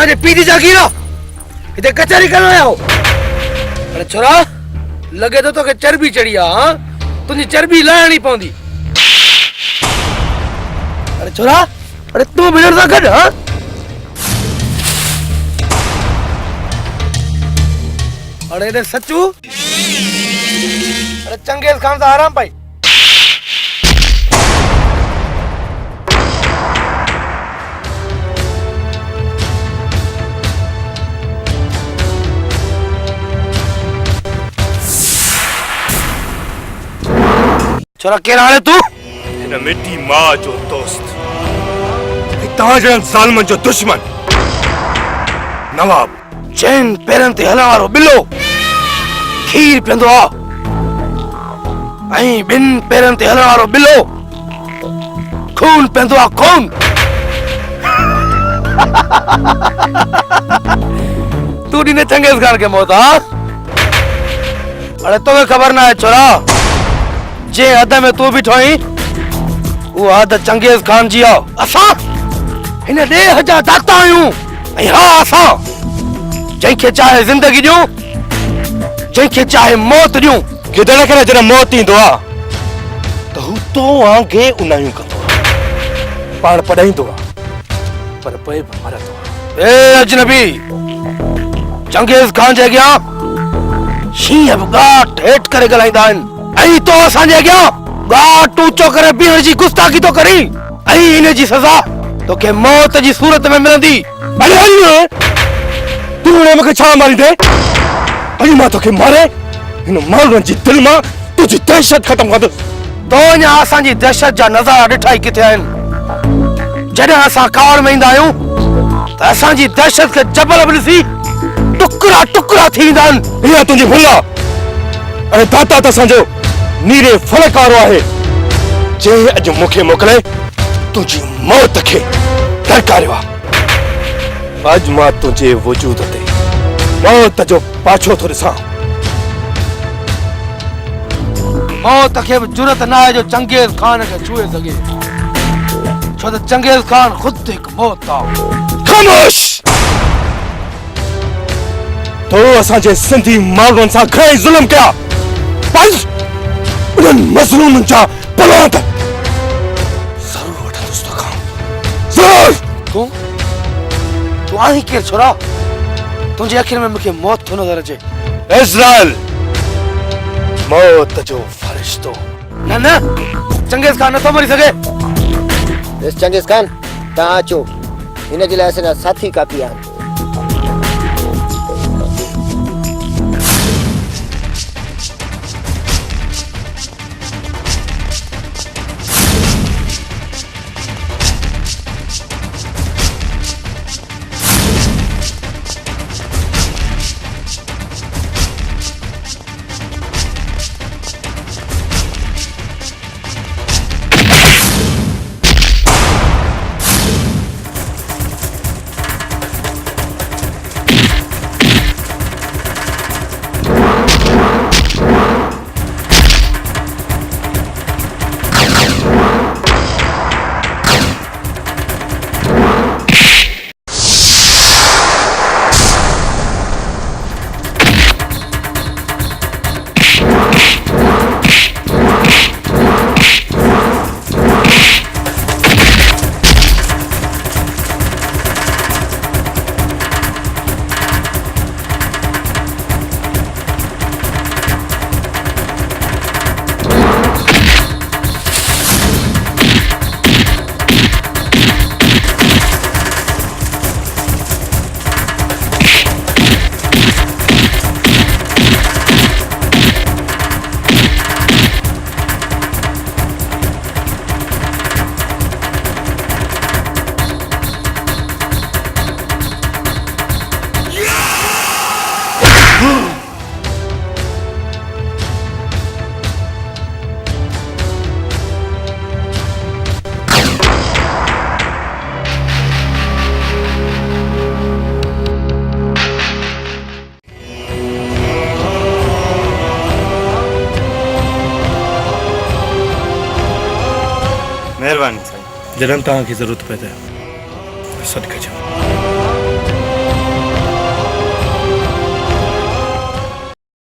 तव्हांजे पीउ जी जागीर आहे हिते कचहरी करण आया हो। अरे छोरा लगे तो तोखे चर्बी चढ़ी आहे हाँ तुंहिंजी चर्बी लाहिणी पवंदी। अरे छोरा अरे तूं बि हिननि सां गॾु हाँ अरे हेॾे सचू अरे चंगेज़ खान सां आराम पाई। छोरा केरु हाणे तूं? हिन मिठी मां जो दोस्त तव्हां जहिड़नि ज़ालिमनि जो दुश्मन नवाब। चैन पेरनि ते हलण वारो बिलो खीर पीअंदो आहे ऐं ॿिनि पेरनि ते हलण वारो बिलो खून पीअंदो आहे खून। तूं ॾींदे चंगेज़ खान खे मौत हाँ? अरे तोखे ख़बर न आहे छोरा जे हद में तू बीठो आहीं उहा हद चंगेज़ खान जी आहे। असां हिन ॾेह जा दाता आहियूं ऐं हा असां जंहिंखे चाहे ज़िंदगी ॾियूं जंहिंखे चाहे मौत ॾियूं। किथे न करे जॾहिं मौत ईंदो आहे त हू तो वांगुरु उनायूं कंदो आहे पाण पढ़ाईंदो आहे पर पोइ बि मरंदो आहे। ए अजनबी चंगेज़ खान जे अॻियां शींहं बि गाट हेठि करे ॻाल्हाईंदा आहिनि ऐं तो असांजे अॻियां गाट ऊचो करे बीहण जी गुस्ताखी तो करी ऐं इन जी सज़ा तोखे मौत जी सूरत में मिलंदी। अरे तूं हाणे मूंखे छा मारींदे? अॼु मां तोखे मारे हिन माण्हुनि जी दिलि मां तुंहिंजी दहशत ख़तमु कंदुसि। तो अञा असांजी दहशत जा नज़ारा ॾिठा ई किथे आहिनि। जॾहिं असां कावड़ में ईंदा आहियूं त असांजी दहशत खे जबल बि ॾिसी टुकड़ा टुकड़ा थी वेंदा आहिनि। इहा तुंहिंजी भुल आहे। अरे दाता त असांजो नीरे फलक वारो आहे जंहिं अॼु मूंखे मोकिले तुंहिंजी मौत खे दरकारियो आहे। अॼु मां तुंहिंजे वजूद ते मौत जो पाछो थो ॾिसां। मौत खे बि जुरत न आहे जो चंगेज़ खान खे छुए सघे छो त चंगेज़ खान ख़ुदि हिकु मौत आहे। ख़ामोश। तो असांजे सिंधी माण्हुनि सां घणेई ज़ुल्म कया पर उन्हनि मज़लूमनि जा बलाद ज़रूरु वठंदुसि तोखां ज़रूरु। तूं आहीं केरु छोरा? तुंहिंजी अखियुनि में मूंखे मौत थो नज़र अचे। इज़राइल मौत जो फरिश्तो। न न चंगेज़ खान नथो मरी सघे। चंगेज़ खान तव्हां अचो हिन जे लाइ असांजा साथी काफ़ी आहिनि। मेहरबानी साईं। जॾहिं तव्हांखे ज़रूरत पए त सॾु कजो।